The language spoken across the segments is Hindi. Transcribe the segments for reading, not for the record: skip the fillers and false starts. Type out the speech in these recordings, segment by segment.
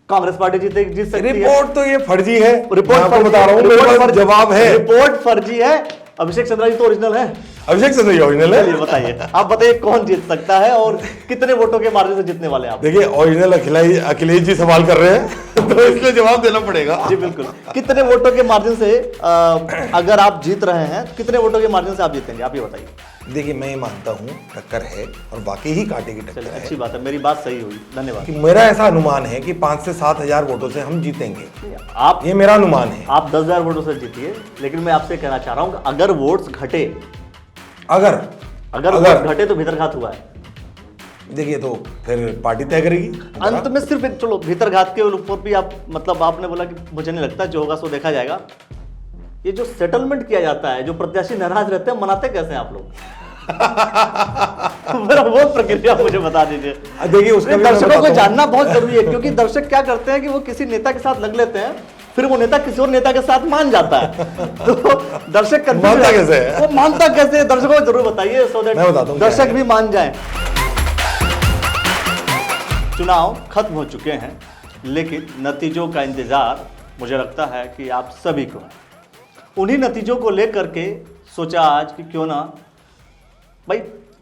कांग्रेस पार्टी जीत सकती है। रिपोर्ट तो ये फर्जी है, रिपोर्ट आपको बता रहा हूँ, मेरे पास जवाब है। रिपोर्ट फर्जी है। अभिषेक चंद्रा जी तो ओरिजिनल है। अभिषेक चंद्र जी ओरिजिनल है। चलिए बताइए, आप बताइए कौन जीत सकता है और कितने वोटों के मार्जिन से जीतने वाले हैं आप? देखिए, ओरिजिनल अखिलेश जी सवाल कर रहे हैं तो इसलिए जवाब देना पड़ेगा। जी बिल्कुल। कितने वोटों के मार्जिन से अगर आप जीत रहे हैं, कितने वोटों के मार्जिन से आप जीतेंगे, आप ये बताइए। देखिए, मैं ये मानता हूँ टक्कर है और वाकई ही कांटे की टक्कर है। अच्छी बात है, मेरी बात सही हुई, धन्यवाद। कि मेरा ऐसा अनुमान है कि 5 से 7 हजार वोटों से हम जीतेंगे। आप, ये मेरा अनुमान है। आप 10,000 वोटों से जीतिए, लेकिन मैं आपसे कहना चाह रहा हूं कि अगर वोट्स घटे, अगर वोट्स घटे तो भीतरघात हुआ है। देखिए, तो फिर पार्टी तय करेगी अंत में। सिर्फ चलो भीतरघात के ऊपर भी आप, मतलब आपने बोला कि मुझे नहीं लगता, जो होगा सो देखा जाएगा। ये जो सेटलमेंट किया जाता है, जो प्रत्याशी नाराज रहते हैं, मनाते कैसे हैं आप लोग? मेरा वो प्रक्रिया मुझे बता दीजिए। देखिए, उसका दर्शकों को जानना बहुत जरूरी है, क्योंकि दर्शक क्या करते हैं कि वो किसी नेता के साथ लग लेते हैं, फिर वो नेता किसी और नेता के साथ मान जाता है। तो दर्शक मानता कैसे है? वो मानता कैसे है, दर्शकों को जरूर बताइए, सो दैट मैं बताता हूं दर्शक भी मान जाएं। चुनाव खत्म हो चुके हैं, लेकिन नतीजों का इंतजार मुझे लगता है कि आप सभी को है। उन्हीं नतीजों को लेकर के सोचा आज कि क्यों ना भाई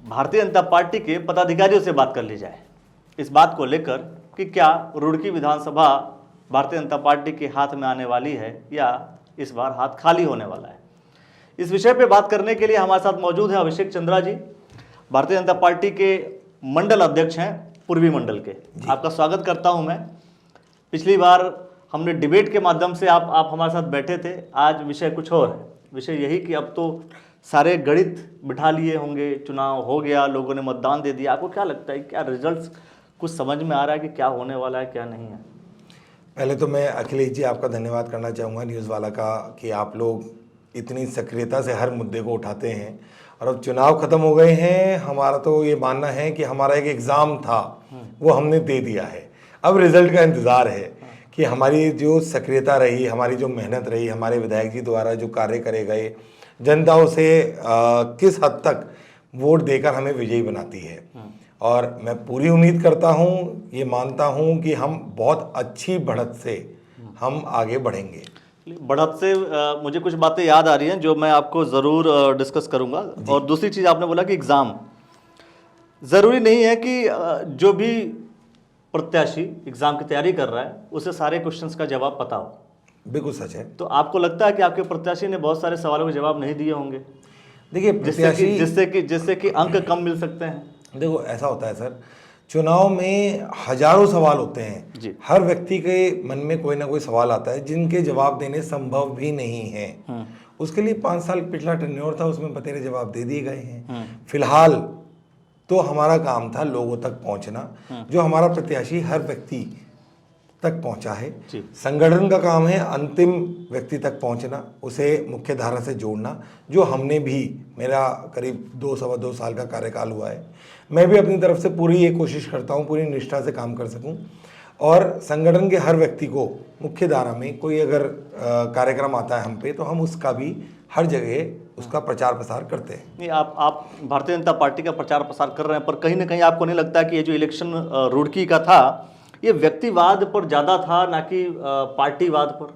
भारतीय जनता पार्टी के पदाधिकारियों से बात कर ली जाए, इस बात को लेकर कि क्या रुड़की विधानसभा भारतीय जनता पार्टी के हाथ में आने वाली है या इस बार हाथ खाली होने वाला है। इस विषय पे बात करने के लिए हमारे साथ मौजूद हैं अभिषेक चंद्रा जी, भारतीय जनता पार्टी के मंडल अध्यक्ष हैं पूर्वी मंडल के। आपका स्वागत करता हूं मैं। पिछली बार हमने डिबेट के माध्यम से आप हमारे साथ बैठे थे, आज विषय कुछ और है। विषय यही कि अब तो सारे गणित बिठा लिए होंगे, चुनाव हो गया, लोगों ने मतदान दे दिया। आपको क्या लगता है, क्या रिजल्ट्स कुछ समझ में आ रहा है कि क्या होने वाला है, क्या नहीं है? पहले तो मैं अखिलेश जी आपका धन्यवाद करना चाहूँगा, न्यूज़ वाला का, कि आप लोग इतनी सक्रियता से हर मुद्दे को उठाते हैं। और अब चुनाव खत्म हो गए हैं, हमारा तो ये मानना है कि हमारा एक एग्ज़ाम था वो हमने दे दिया है। अब रिजल्ट का इंतज़ार है कि हमारी जो सक्रियता रही, हमारी जो मेहनत रही, हमारे विधायक जी द्वारा जो कार्य करे गए, जनता उसे किस हद तक वोट देकर हमें विजयी बनाती है। और मैं पूरी उम्मीद करता हूँ, ये मानता हूँ कि हम बहुत अच्छी बढ़त से हम आगे बढ़ेंगे। बढ़त से मुझे कुछ बातें याद आ रही हैं जो मैं आपको ज़रूर डिस्कस करूंगा। और दूसरी चीज़ आपने बोला कि एग्ज़ाम, ज़रूरी नहीं है कि जो भी प्रत्याशी एग्ज़ाम की तैयारी कर रहा है उसे सारे क्वेश्चंस का जवाब पता हो। बिल्कुल सच है। तो आपको लगता है कि आपके प्रत्याशी ने बहुत सारे सवालों के जवाब नहीं दिए होंगे? देखिए, जिससे कि अंक कम मिल सकते हैं। देखो, ऐसा होता है सर, चुनाव में हजारों सवाल होते हैं, हर व्यक्ति के मन में कोई ना कोई सवाल आता है जिनके जवाब देने संभव भी नहीं है। उसके लिए 5 साल पिछला टेन्योर था, उसमें बतेरे जवाब दे दिए गए हैं। फिलहाल तो हमारा काम था लोगों तक पहुंचना, जो हमारा प्रत्याशी हर व्यक्ति तक पहुंचा है। संगठन का काम है अंतिम व्यक्ति तक पहुंचना, उसे मुख्य धारा से जोड़ना, जो हमने भी, मेरा करीब 2-2.25 साल का कार्यकाल हुआ है, मैं भी अपनी तरफ से पूरी ये कोशिश करता हूं, पूरी निष्ठा से काम कर सकूं और संगठन के हर व्यक्ति को मुख्य धारा में कोई अगर कार्यक्रम आता है हम पे, तो हम उसका भी हर जगह उसका प्रचार प्रसार करते हैं। नहीं, आप भारतीय जनता पार्टी का प्रचार प्रसार कर रहे हैं, पर कहीं ना कहीं आपको नहीं लगता कि ये जो इलेक्शन रुड़की का था, ये व्यक्तिवाद पर ज्यादा था ना कि पार्टीवाद पर?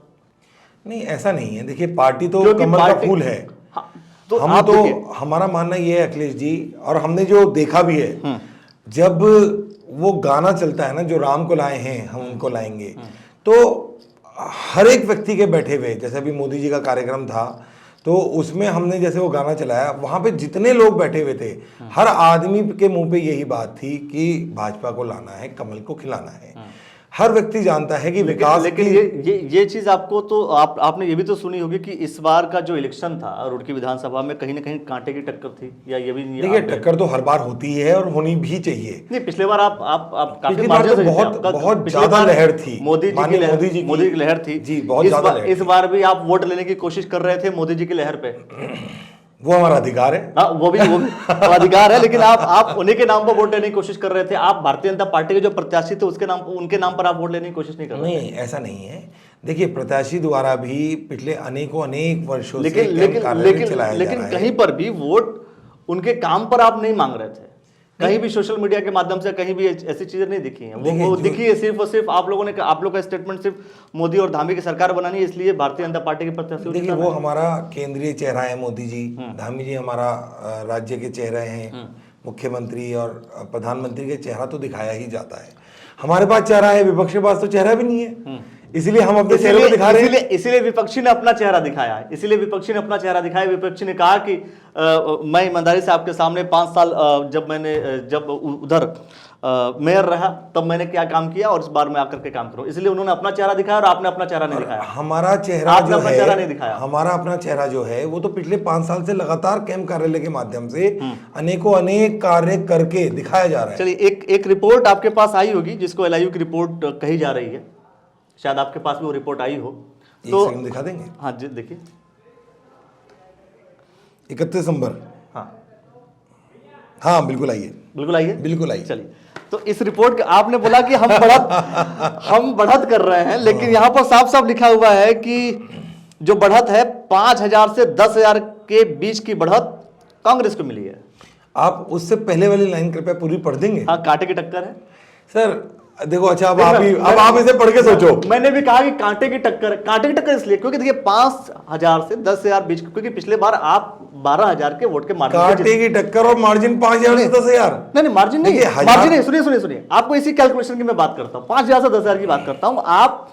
नहीं, ऐसा नहीं है। देखिए, पार्टी तो कमल का फूल है। तो हम तो, हमारा मानना ये है अखिलेश जी, और हमने जो देखा भी है, जब वो गाना चलता है ना, जो राम को लाए हैं हम उनको लाएंगे, तो हर एक व्यक्ति के बैठे हुए, जैसे अभी मोदी जी का कार्यक्रम था, तो उसमें हमने जैसे वो गाना चलाया, वहां पे जितने लोग बैठे हुए थे, हर आदमी के मुंह पे यही बात थी कि भाजपा को लाना है, कमल को खिलाना है। हर व्यक्ति जानता है कि विकास, लेकिन ये चीज आपको तो आपने ये भी तो सुनी होगी कि इस बार का जो इलेक्शन था रुड़की विधानसभा में कहीं ना कहीं कांटे की टक्कर थी, या ये भी? देखिए, टक्कर तो हर बार होती है और होनी भी चाहिए। नहीं, पिछले बार आप पिछली बार तो बहुत ज्यादा लहर थी, मोदी की लहर थी जी, बहुत ज्यादा लहर। इस बार भी आप वोट लेने की कोशिश कर रहे थे मोदी जी की लहर पे। वो हमारा अधिकार है। वो भी अधिकार है, लेकिन आप उन्हीं के नाम पर वोट लेने की कोशिश कर रहे थे। आप भारतीय जनता पार्टी के जो प्रत्याशी थे उनके नाम पर आप वोट लेने की कोशिश नहीं कर रहे? नहीं, ऐसा नहीं है। देखिए, प्रत्याशी द्वारा भी पिछले अनेक वर्षों लेकिन कहीं पर भी वोट उनके काम पर आप नहीं मांग रहे थे। कहीं भी सोशल मीडिया के माध्यम से कहीं भी ऐसी चीजें नहीं दिखी हैं। वो दिखी है सिर्फ और सिर्फ आप लोगों का स्टेटमेंट सिर्फ मोदी और धामी की सरकार बनानी है, इसलिए भारतीय जनता पार्टी के प्रत्याशी। देखिए वो हमारा केंद्रीय चेहरा है मोदी जी, धामी जी हमारा राज्य के चेहरे हैं, मुख्यमंत्री और प्रधानमंत्री के चेहरा तो दिखाया ही जाता है। हमारे पास चेहरा है, विपक्ष के पास तो चेहरा भी नहीं है, इसीलिए हम अपने चेहरे को दिखा रहे हैं। इसीलिए विपक्षी ने अपना चेहरा दिखाया है, इसीलिए विपक्षी ने अपना चेहरा दिखाया। विपक्षी ने कहा कि मैं ईमानदारी से आपके सामने 5 साल जब उधर मेयर रहा तब मैंने क्या काम किया और इस बार मैं आकर के काम करूं। इसलिए उन्होंने अपना चेहरा दिखाया और आपने अपना चेहरा नहीं दिखाया। हमारा चेहरा जो है, हमारा अपना चेहरा जो है वो तो पिछले 5 साल से लगातार कैंप कार्यालय के माध्यम से अनेक कार्य करके दिखाया जा रहा है। चलिए एक रिपोर्ट आपके पास आई होगी जिसको LIU की रिपोर्ट कही जा रही है, शायद आपके पास भी वो रिपोर्ट आई हो तो दिखा देंगे। हाँ जी देखिए 31 दिसंबर। हाँ बिल्कुल आइए, बिल्कुल आइए। चलिए तो इस रिपोर्ट आपने बोला कि हम बढ़त कर रहे हैं, लेकिन यहाँ पर साफ साफ लिखा हुआ है कि जो बढ़त है 5,000 से 10,000 के बीच की बढ़त कांग्रेस को मिली है। आप उससे पहले वाली लाइन कृपया पूरी पढ़ देंगे। हाँ, कांटे की टक्कर है सर। देखो अच्छा, अब आप इसे पढ़ के सोचो। मैंने भी कहा कि कांटे की टक्कर इसलिए क्योंकि देखिए 5,000 से 10,000 बीच, क्योंकि पिछले बार आप 12,000 के वोट के मार्जिन, कांटे की टक्कर और मार्जिन 5,000 से 10,000। नहीं मार्जिन नहीं, सुनिए आपको इसी कैलकुलेशन की मैं बात करता हूँ, 5,000 से 10,000 की बात करता हूँ। आप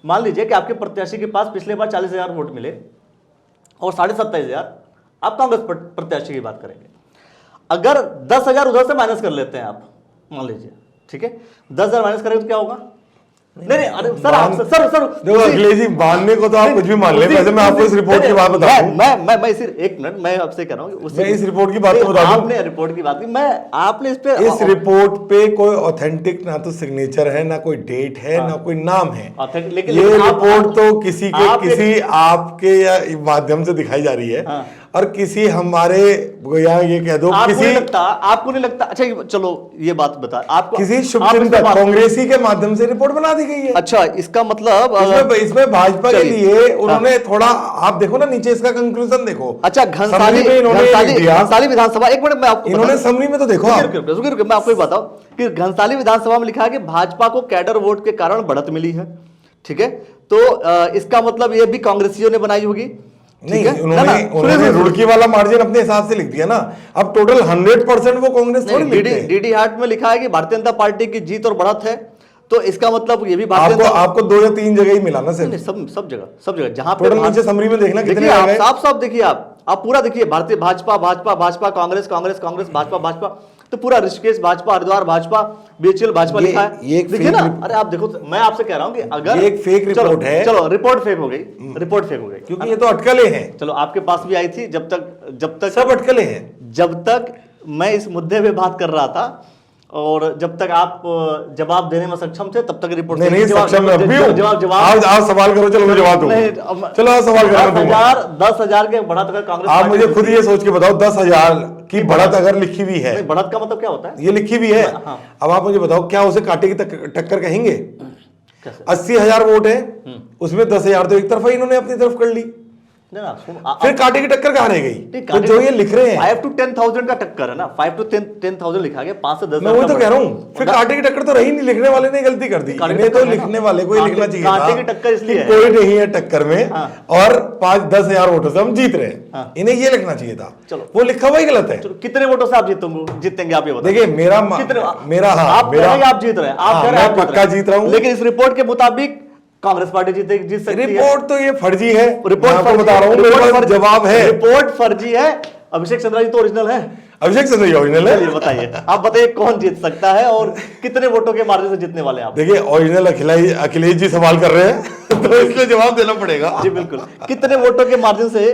मान लीजिए कि आपके प्रत्याशी के पास पिछले बार 40,000 वोट मिले और 27,500 आप कांग्रेस प्रत्याशी की बात करेंगे। अगर 10,000 उधर से माइनस कर लेते हैं आप, मान लीजिए, ठीक है, 10,000 माइनस करेंगे तो क्या होगा? नहीं अरे सर देखो अखिलेश जी, मानने को तो आप कुछ भी मान लें। वैसे मैं आपको इस रिपोर्ट की बात बता दूं। मैं सिर्फ एक मिनट मैं आपसे कह रहा हूँ, मैं इस रिपोर्ट की बात बता दूं। आपने रिपोर्ट की बात की, मैं आपने इस रिपोर्ट पे कोई ऑथेंटिक ना तो सिग्नेचर है, ना कोई डेट है, ना कोई नाम है। ये रिपोर्ट तो किसी आपके या माध्यम से दिखाई जा रही है और किसी हमारे या ये कह दो आपको नहीं लगता? अच्छा चलो ये बात बता, आपको किसी शुभचिंतक कांग्रेसी के माध्यम से रिपोर्ट बना दी गई है। अच्छा, इसका मतलब इसमें भाजपा के लिए उन्होंने थोड़ा, आप देखो ना नीचे इसका कंक्लूजन देखो। अच्छा, घनसाली विधानसभा, एक मिनट मैं आपको, इन्होंने समरी में तो देखो, मैं आपको बताऊं कि घनसाली विधानसभा में लिखा है कि भाजपा को कैडर वोट के कारण बढ़त मिली है, ठीक है। तो इसका मतलब ये भी कांग्रेसियों ने बनाई होगी। नहीं, उन्होंने रुड़की वाला मार्जिन अपने हिसाब से लिख दिया ना। अब टोटल 100% वो कांग्रेस थोड़ी लिखते हैं। डीडी हाट में लिखा है कि भारतीय जनता पार्टी की जीत और बढ़त है, तो इसका मतलब ये भी आपको 2 या 3 जगह ही मिला ना सर? सब जगह जहां पे नीचे समरी में देखना कितने आ गए। साफ देखिए, आप पूरा देखिए, भारतीय भाजपा कांग्रेस भाजपा, तो पूरा ऋषिकेश भाजपा, हरिद्वार भाजपा, बीएचएल भाजपा लिखा है, देखिए ना। अरे आप देखो, मैं आपसे कह रहा हूं कि अगर एक फेक रिपोर्ट है, चलो रिपोर्ट फेक हो गई, क्योंकि ये तो अटकलें हैं। चलो आपके पास भी आई थी, जब तक सब अटकलें हैं। जब तक मैं इस मुद्दे पे बात कर रहा था और जब तक आप जवाब देने में सक्षम थे, तब तक रिपोर्ट नहीं सक्षम जवाब आप सवाल करो। चलो मैं जवाब दूंगा। चलो आप सवाल करो। 10,000 के बढ़त अगर कांग्रेस, आप मुझे खुद ये सोच के बताओ, 10,000 की बढ़त अगर लिखी हुई है, बढ़त का मतलब क्या होता है? ये लिखी हुई है। अब आप मुझे बताओ, क्या उसे कांटे की टक्कर कहेंगे? 80,000 वोट है, उसमें 10,000 तो एक तरफा इन्होंने अपनी तरफ कर ली, फिर कांटे की टक्कर कहां रह गई? तो जो ये लिख रहे हैं 5 to 10,000 का टक्कर है ना, 5 to 10,000 लिखा गया, 5 से 10,000। मैं वही तो कह रहा हूँ, फिर कांटे की टक्कर तो रही नहीं, लिखने वाले ने गलती कर दी। इन्हें तो लिखने वाले को लिखना चाहिए था, कांटे की टक्कर इसलिए कोई नहीं है टक्कर में और 5-10,000 वोटों से हम जीत रहे हैं, इन्हें ये लिखना चाहिए था। चलो वो लिखा हुआ ही गलत है। कितने वोटों से आप जीतेंगे आप ये बताइए? देखिए मेरा आप जीत रहे हैं, आप पक्का जीत रहा हूँ, लेकिन इस रिपोर्ट के मुताबिक कांग्रेस पार्टी जीत सकती है। रिपोर्ट तो ये फर्जी है, रिपोर्ट आपको बता रहा हूं, मेरे पास जवाब है। रिपोर्ट फर्जी है। अभिषेक चंद्रा जी तो ओरिजिनल है। अभिषेक चंद्रा जी ओरिजिनल है। बताइए, आप बताइए कौन जीत सकता है और कितने वोटों के मार्जिन से जीतने वाले हैं आप? देखिए ओरिजिनल अखिलेश जी सवाल कर रहे हैं तो इसलिए जवाब देना पड़ेगा। जी बिल्कुल। कितने वोटों के मार्जिन से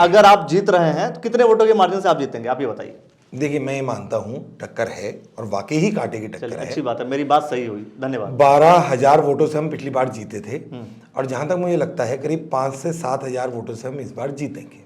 अगर आप जीत रहे हैं तो कितने वोटों के मार्जिन से आप जीतेंगे, आप ये बताइए। देखिए मैं मानता हूं टक्कर है और वाकई ही कांटे की टक्कर है। अच्छी बात है, मेरी बात सही हुई, धन्यवाद। 12,000 वोटों से हम पिछली बार जीते थे और जहां तक मुझे लगता है करीब 5 से 7,000 वोटों से हम इस बार जीतेंगे।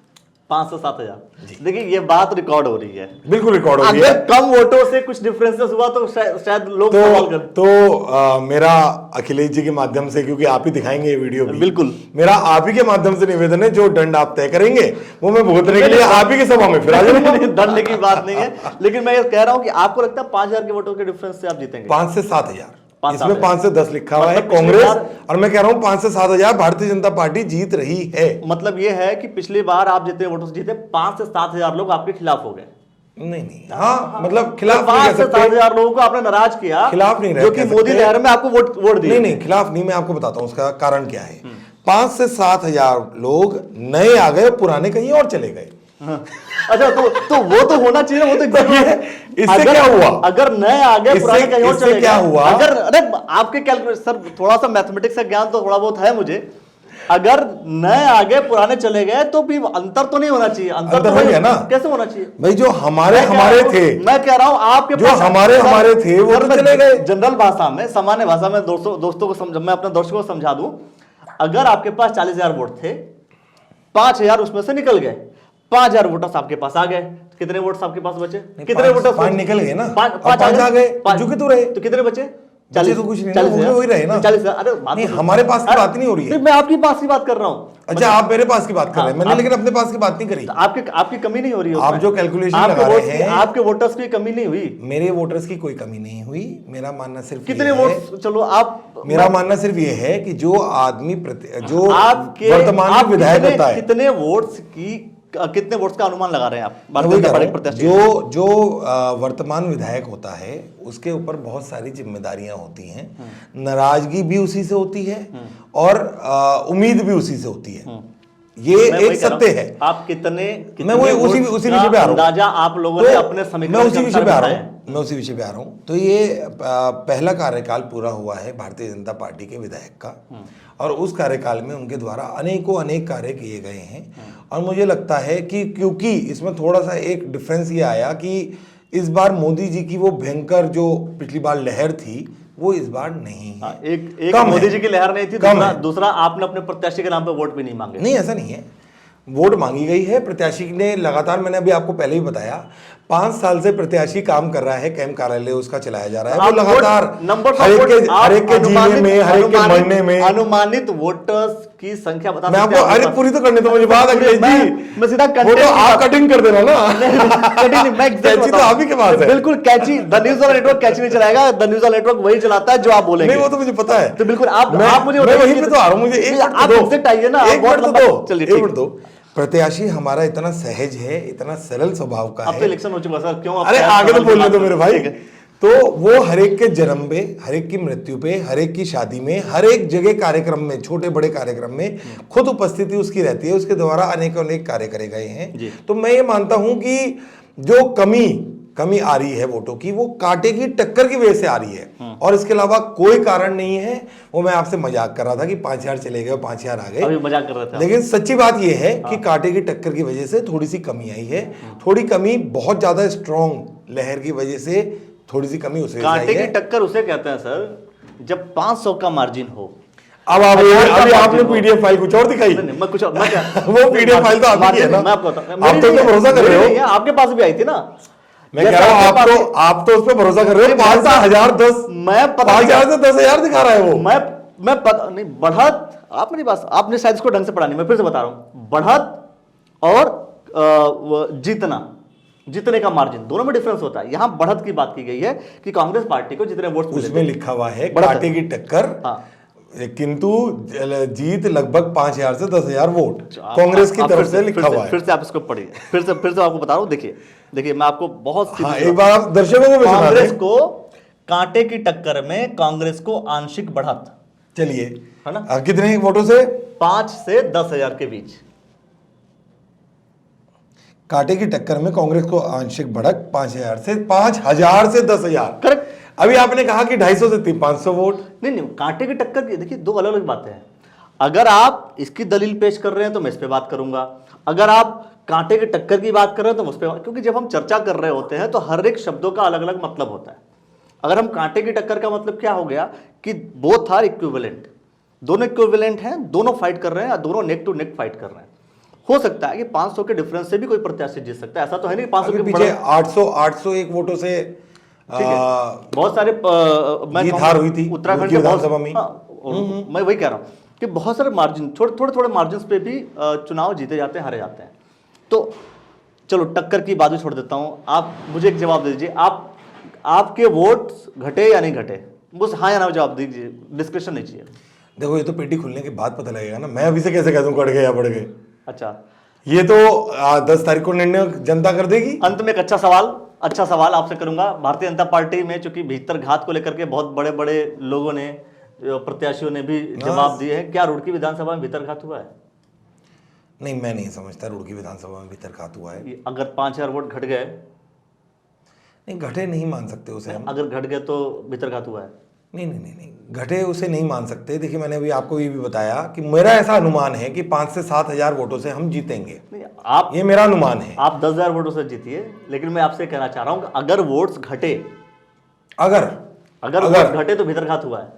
5 से 7,000। देखिए ये बात रिकॉर्ड हो रही है, बिल्कुल रिकॉर्ड हो रही है। अगर कम वोटों से कुछ डिफरेंसेस हुआ तो शायद लोग सवाल करें। तो मेरा अखिलेश जी के माध्यम से, क्योंकि आप ही दिखाएंगे ये वीडियो भी, बिल्कुल मेरा आप ही के माध्यम से निवेदन है, जो दंड आप तय करेंगे वो मैं भुगतने के लिए आप ही के सभा में फिर आ जाऊंगा। दंड की बात नहीं है, लेकिन मैं ये कह रहा हूं कि आपको लगता है 5,000 के वोटों के डिफरेंस से आप जीतेंगे? 5 से 7,000, 5 से इसमें 5 से 10 लिखा हुआ है मतलब पिछली कांग्रेस, बार- और मैं कह रहा हूं 5 से 7,000 भारतीय जनता पार्टी जीत रही है। मतलब ये है कि पिछली बार आप जितने वोटों से जीते 5 से 7,000 लोग आपके खिलाफ हो गए। नहीं, हाँ मतलब खिलाफ नहीं 5 कह से सकते, 7,000 लोगों को आपने नाराज किया, खिलाफ नहीं जो कि मोदी लहर में आपको वोट दिए। नहीं, खिलाफ नहीं, मैं आपको बताता हूं उसका कारण क्या है। 5 से 7,000 लोग नए आ गए, पुराने कहीं और चले गए। अच्छा, तो वो तो होना चाहिए, वो तो इससे क्या हुआ? अगर नए आ गए, पुराने कहीं और चले गए, क्या हुआ? अगर अरे आपके कैलकुलेशन सर, थोड़ा सा मैथमेटिक्स का ज्ञान तो थोड़ा बहुत है मुझे, अगर नए आ गए पुराने चले गए तो भी अंतर तो नहीं होना चाहिए। अंतर तो हो गया ना? कैसे होना चाहिए भाई जो हमारे थे, मैं कह रहा हूं आपके जो हमारे थे वो तो चले गए। जनरल भाषा में, सामान्य भाषा में दोस्तों को मैं अपने दर्शकों को समझा दूं, अगर आपके पास 40,000 वोट थे, 5,000 उसमें से निकल गए, 5,000 वोटर्स आपके पास आ गए, कितने वोट्स आपके पास बचे? कितने वोटर्स? 5 निकल गए ना, 5 आ गए, झुके तो रहे, तो कितने बचे? 40 तो कुछ नहीं, 40 वही रहे ना। 40,000। अरे नहीं, हमारे पास की बात नहीं हो रही है, मैं आपके पास की बात कर रहा हूं। अच्छा, आप मेरे पास की बात कर रहे हैं, मैंने लेकिन अपने पास की बात नहीं करी। आपकी कमी नहीं हो रही है, आप जो कैलकुलेशन लगा रहे हैं, आपके वोटर्स की कमी नहीं हुई, मेरे वोटर्स की कोई कमी नहीं हुई। मेरा मानना सिर्फ कितने वोट, चलो आप, मेरा मानना सिर्फ ये है कि जो आदमी जो आपके वर्तमान में विधायक होता है, कितने वोट्स का अनुमान लगा रहे हैं आप? जो वर्तमान विधायक होता है उसके ऊपर बहुत सारी जिम्मेदारियां होती हैं, नाराजगी भी उसी से होती है और उम्मीद भी उसी से होती है। ये एक सत्य है। आप कितने मैं वही उसी विषय पे आ रहा हूं, अंदाजा आप लोगों ने अपने समीकरण, मैं उसी विषय पे आ रहा हूं। तो ये पहला कार्यकाल पूरा हुआ है भारतीय जनता पार्टी के विधायक का, और उस कार्यकाल में उनके द्वारा अनेक कार्य किए गए हैं। और मुझे लगता है कि क्योंकि इसमें थोड़ा सा एक डिफरेंस ये आया कि इस बार मोदी जी की वो भयंकर जो पिछली बार लहर थी वो इस बार नहीं है। एक मोदी जी की लहर नहीं थी, दूसरा आपने अपने प्रत्याशी के नाम पे वोट भी नहीं मांगे। नहीं, ऐसा नहीं है, वोट मांगी गई है। प्रत्याशी ने लगातार, मैंने अभी आपको पहले ही बताया, 5 साल से प्रत्याशी काम कर रहा है, कैंप कार्यालय उसका चलाया जा रहा है, वो लगातार हर एक के जीने में, हर एक के मरने में अनुमानित वोटर्स की संख्या बता। मैं आपको अरे पूरी तो करने दो मुझे बात, अखिलेश जी मैं सीधा फोटो आप कटिंग कर देना ना, कटिंग मैं कैची तो आप ही के पास है। बिल्कुल कैची, द न्यूज़ वाला नेटवर्क कैची नहीं चलाएगा, द न्यूज़ वाला नेटवर्क वही चलाता है जो आप बोलेंगे। नहीं, वो तो मुझे पता है। तो बिल्कुल आप मुझे मैं वहीं पे तो आ रहा हूं, मुझे एक आप एग्जैक्ट आइए ना, एक मिनट तो चलिए, एक मिनट दो। प्रत्याशी हमारा इतना सहज है, इतना सरल स्वभाव का है। अब तो इलेक्शन हो चुका सर, क्यों? अरे आगे तो बोलने दो मेरे भाई। तो वो हर एक के जन्म पे, हर एक की मृत्यु पे, हर एक की शादी में, हर एक जगह कार्यक्रम में, छोटे बड़े कार्यक्रम में खुद उपस्थिति उसकी रहती है, उसके द्वारा अनेक कार्य करे गए हैं। तो मैं ये मानता हूं कि जो कमी आ रही है वोटों की, वो कांटे की टक्कर की वजह से आ रही है, और इसके अलावा कोई कारण नहीं है। वो मैं आपसे मजाक कर रहा था कि 5,000 चले गए, 5,000 आ गए, अभी मजाक कर रहे थे। लेकिन सच्ची बात यह है कि कांटे की टक्कर की वजह से थोड़ी सी कमी आई है। थोड़ी कमी, बहुत ज्यादा स्ट्रॉन्ग लहर की वजह से थोड़ी सी कमी उसे कांटे की टक्कर उसे कहते हैं सर जब 500 का मार्जिन हो। अब अभी आपने पीडीएफ फाइल कुछ और दिखाई, मैं कुछ और, मैं क्या वो पीडीएफ फाइल तो आपकी है ना, मैं आपको बताता हूं, आप तो उस पर भरोसा कर रहे हो। आपके पास भी आई थी ना। मैं कह रहा हूं आप तो उस पर भरोसा कर रहे हो। 5,000 10 मैं 5,000 से 10,000 दिखा रहा है वो। मैं पता नहीं, बढ़त आप मेरी बात, आपने शायद इसको ढंग से पढ़ा नहीं, मैं फिर से बता रहा हूं। बढ़त और जीतने का मार्जिन, दोनों में डिफरेंस होता है। यहां बढ़त की बात की गई है कि कांग्रेस पार्टी को जितने वोट उसमें लिखा हुआ है कांटे की टक्कर, किंतु जीत लगभग 5,000 से 10,000 वोट कांग्रेस की तरफ से लिखा हुआ है। फिर से आप इसको पढ़िए, फिर से आपको बता रहा हूं। देखिए मैं आपको बहुत एक बार आप दर्शकों को कांग्रेस को कांटे की टक्कर में कांग्रेस को आंशिक बढ़त, चलिए है ना, कितने वोटों से? 5 से 10,000 के बीच। कांटे की टक्कर में कांग्रेस को आंशिक बढ़त 5,000 से 10,000। करेक्ट। अभी आपने कहा कि 250 से 500 वोट। नहीं, कांटे की टक्कर की देखिए दो अलग अलग बातें हैं। अगर आप इसकी दलील पेश कर रहे हैं तो मैं इस पे बात करूंगा, अगर आप कांटे की टक्कर की बात कर रहे हैं तो उस पे, क्योंकि जब हम चर्चा कर रहे होते हैं तो हर एक शब्दों का अलग अलग मतलब होता है। अगर हम कांटे की टक्कर का मतलब क्या हो गया कि बोथ आर इक्विवेलेंट, दोनों इक्विवेलेंट हैं, दोनों फाइट कर रहे हैं, दोनों नेक टू नेक फाइट कर रहे हैं। हो सकता है कि 500 के डिफरेंस से भी कोई प्रत्याशी जीत सकता है, ऐसा तो है नहीं 500 के पीछे 801 वोटों से बहुत सारे जीत हार हुई थी उत्तराखंड के विधानसभा में। मैं वही कह रहा हूँ कि बहुत सारे मार्जिन थोड़े मार्जिन पे भी चुनाव जीते जाते हैं, हारे जाते हैं। तो चलो टक्कर की बात भी छोड़ देता हूँ, आप मुझे एक जवाब दे दीजिए, आपके वोट घटे या नहीं घटे, बस हाँ या ना जवाब दीजिए, डिस्कशन नहीं चाहिए। देखो ये तो पेटी खुलने के बाद पता लगेगा ना, मैं अभी से कैसे कह दूं कट गए या बढ़ गए। अच्छा, ये तो 10 तारीख को निर्णय जनता कर देगी। अंत में एक अच्छा सवाल आपसे करूंगा। भारतीय जनता पार्टी में चूंकि भीतर घात को लेकर के बहुत बड़े बड़े लोगों ने, प्रत्याशियों ने भी जवाब दिए हैं, क्या रुड़की विधानसभा में भीतर घात हुआ है? नहीं, मैं नहीं समझता रुड़की विधानसभा में भीतर घात हुआ है। अगर 5000 वोट घट गए, नहीं घटे नहीं मान सकते उसे हम। अगर घट गए तो भीतर घात हुआ है? नहीं, घटे उसे नहीं मान सकते। देखिए मैंने अभी आपको ये भी बताया कि मेरा ऐसा अनुमान है कि 5 से 7 हजार वोटों से हम जीतेंगे। ये मेरा अनुमान है। आप 10,000 वोटों से जीतिए, लेकिन मैं आपसे कहना चाह रहा हूं कि अगर वोट्स घटे, अगर वोट घटे तो भीतर घात हुआ है।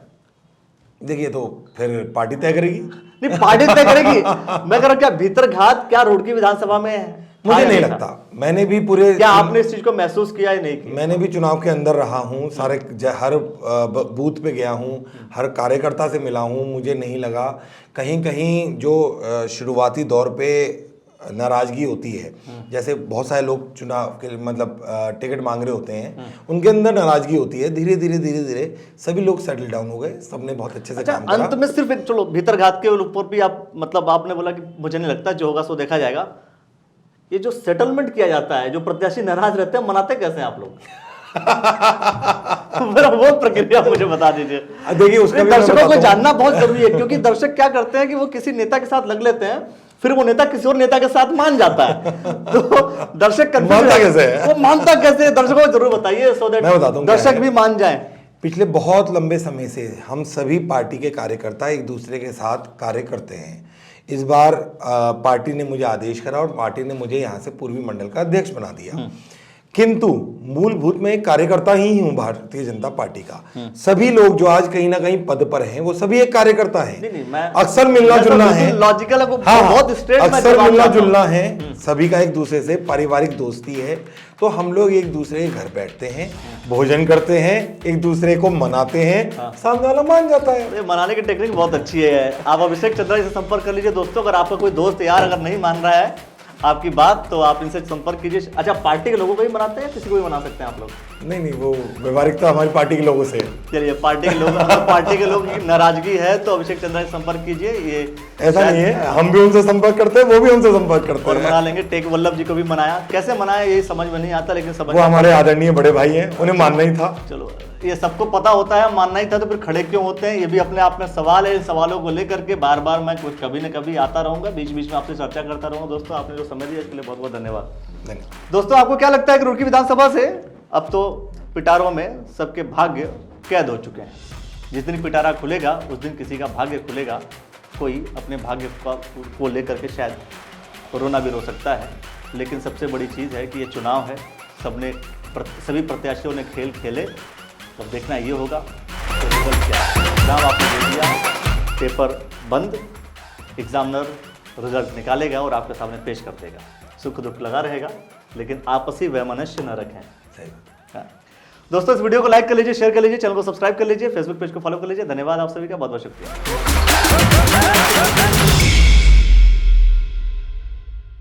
देखिए तो फिर पार्टी तय करेगी। नहीं, पार्टी तय करेगी। मैं कह रहा हूं क्या भीतर घात क्या रुड़की विधानसभा में है? मुझे नहीं लगता। मैंने भी पूरे, क्या आपने इस चीज को महसूस किया या नहीं किया? मैंने भी चुनाव के अंदर रहा हूँ, सारे हर बूथ पे गया हूँ, हर कार्यकर्ता से मिला हूँ। मुझे नहीं लगा कहीं कहीं जो शुरुआती दौर पे नाराजगी होती है, जैसे बहुत सारे लोग चुनाव के मतलब टिकट मांग रहे होते हैं, उनके अंदर नाराजगी होती है। धीरे धीरे सभी लोग सेटल डाउन हो गए, सबने बहुत अच्छे से काम करा। अंत में सिर्फ एक, चलो भीतर घात के ऊपर भी आप मतलब आपने बोला कि मुझे नहीं लगता, जो होगा सो देखा जाएगा। ये जो सेटलमेंट किया जाता है, जो प्रत्याशी नाराज रहते हैं, मनाते कैसे हैं आप लोग? मेरा वो प्रक्रिया मुझे बता दीजिए। देखिए उसका दर्शकों को जानना बहुत जरूरी है, क्योंकि दर्शक क्या करते हैं कि वो किसी नेता के साथ लग लेते हैं, फिर वो नेता किसी और नेता के साथ मान जाता है। तो दर्शक मानता कैसे है? वो मानता कैसे है? दर्शकों को जरूर बताइए, सो दैट मैं बताता हूं दर्शक भी मान जाए। पिछले बहुत लंबे समय से हम सभी पार्टी के कार्यकर्ता एक दूसरे के साथ कार्य करते हैं। इस बार पार्टी ने मुझे आदेश करा और पार्टी ने मुझे यहाँ से पूर्वी मंडल का अध्यक्ष बना दिया, किंतु मूलभूत में एक कार्यकर्ता ही हूँ भारतीय जनता पार्टी का। सभी लोग जो आज कहीं ना कहीं पद पर हैं, वो सभी एक कार्यकर्ता हैं। अक्सर मिलना जुलना है, लॉजिकल है, बहुत अक्सर मिलना जुलना है, सभी का एक दूसरे से पारिवारिक दोस्ती है। तो हम लोग एक दूसरे के घर बैठते हैं, भोजन करते हैं, एक दूसरे को मनाते हैं, सामने वाला मान जाता है। मनाने की टेक्निक बहुत अच्छी है। आप अभिषेक चंद्रा से संपर्क कर लीजिए दोस्तों। अगर आपका कोई दोस्त यार अगर नहीं मान रहा है आपकी बात, तो आप इनसे संपर्क कीजिए। अच्छा, पार्टी के लोगों को ही मनाते हैं, किसी को भी मना सकते हैं आप लोग? नहीं, वो व्यवहारिकता हमारी पार्टी के लोगों से। चलिए, पार्टी के लोग, अगर पार्टी के लोग की नाराजगी है तो अभिषेक चंद्रा से संपर्क कीजिए। ये ऐसा नहीं है, हम भी उनसे संपर्क करते हैं, वो भी हमसे संपर्क करते हैं। और मना लेंगे। टेक वल्लभ जी को भी मनाया, कैसे मनाया ये समझ में नहीं आता, लेकिन समझ, वो हमारे आदरणीय बड़े भाई हैं, उन्हें मानना ही था। चलो, ये सबको पता होता है, मानना ही था, तो फिर खड़े क्यों होते हैं? ये भी अपने आप में सवाल है। इन सवालों को लेकर के बार बार मैं कुछ कभी न कभी आता रहूंगा, बीच बीच में आपसे चर्चा करता रहूंगा। दोस्तों, आपने जो समय दिया इसके लिए बहुत बहुत धन्यवाद। दोस्तों, आपको क्या लगता है कि रुड़की विधानसभा से अब तो पिटारों में सबके भाग्य कैद हो चुके हैं? जिस दिन पिटारा खुलेगा उस दिन किसी का भाग्य खुलेगा। कोई अपने भाग्य को लेकर के शायद रोना भी रो सकता है, लेकिन सबसे बड़ी चीज़ है कि ये चुनाव है, सभी प्रत्याशियों ने खेल खेले। तो देखना ये होगा तो रिजल्ट क्या है। एग्जाम आपने दे दिया, पेपर बंद, एग्जामिनर रिजल्ट निकालेगा और आपके सामने पेश कर देगा। सुख दुख लगा रहेगा, लेकिन आपसी वैमनस्य न रखें। हाँ। दोस्तों, इस वीडियो को लाइक कर लीजिए, शेयर कर लीजिए, चैनल को सब्सक्राइब कर लीजिए, फेसबुक पेज को फॉलो कर लीजिए। धन्यवाद आप सभी का, बहुत बहुत शुक्रिया।